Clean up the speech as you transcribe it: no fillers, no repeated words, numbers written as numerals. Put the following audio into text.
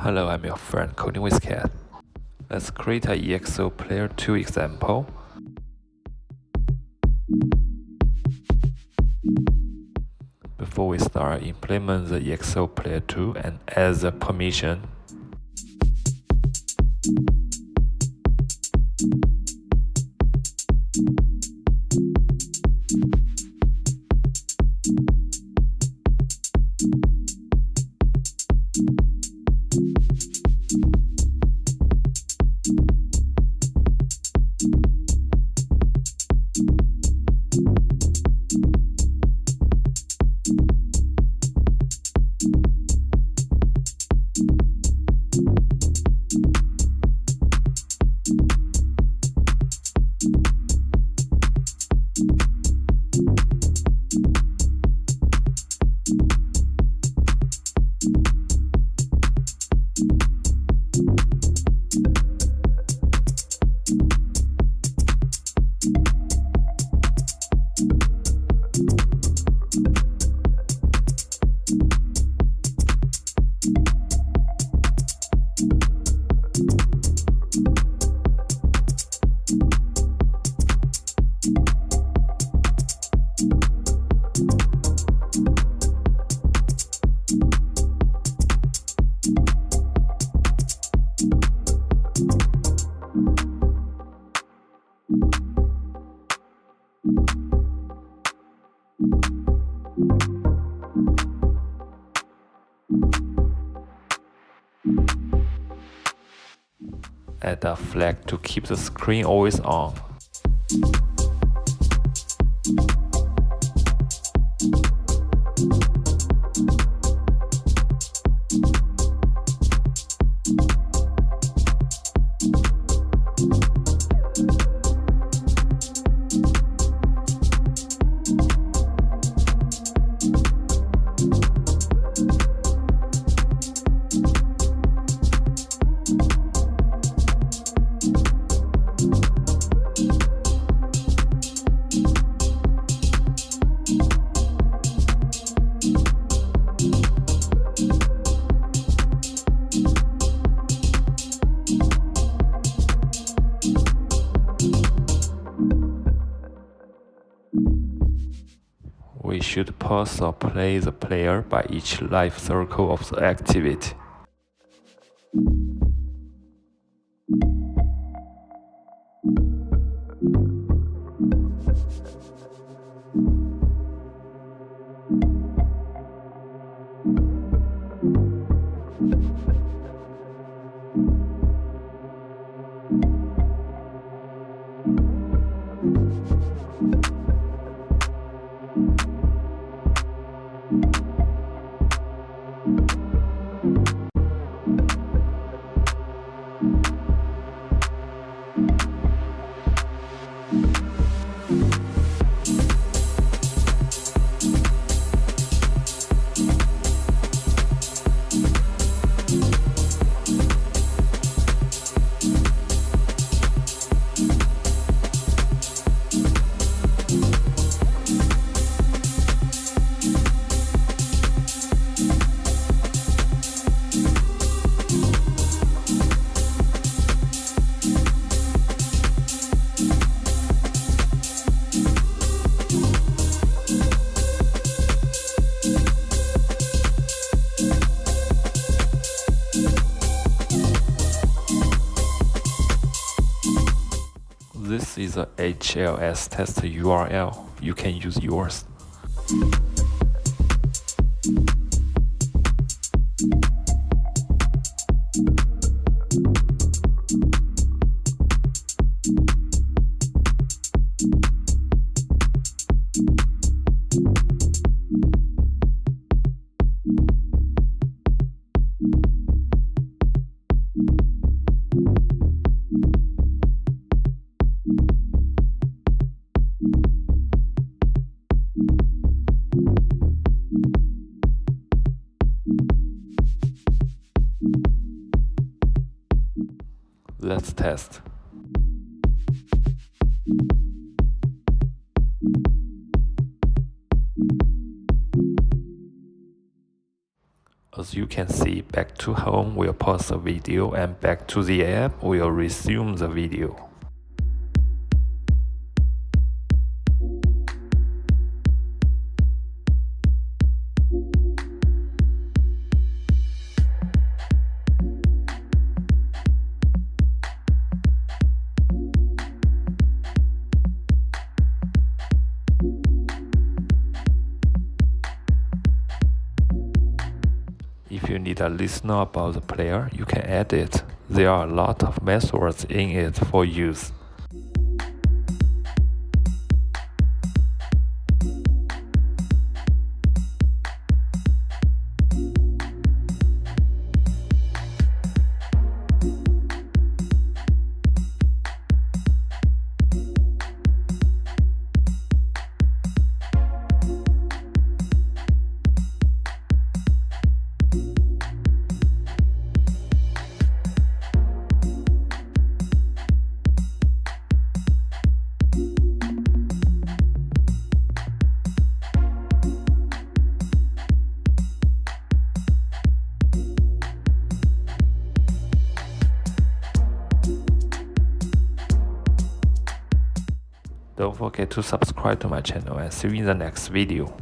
Hello, I'm your friend Coding with Cat. Let's create a exoplayer 2 example. Before we start, implement the exoplayer 2 and add the permission. Add a flag to keep the screen always on. We should pause or play the player by each life circle of the activity. This is a HLS test URL. You can use yours. Let's test. As you can see, back to home will pause the video and back to the app will resume the video. If you need a listener about the player, you can add it. There are a lot of methods in it for use. Don't forget to subscribe to my channel and see you in the next video.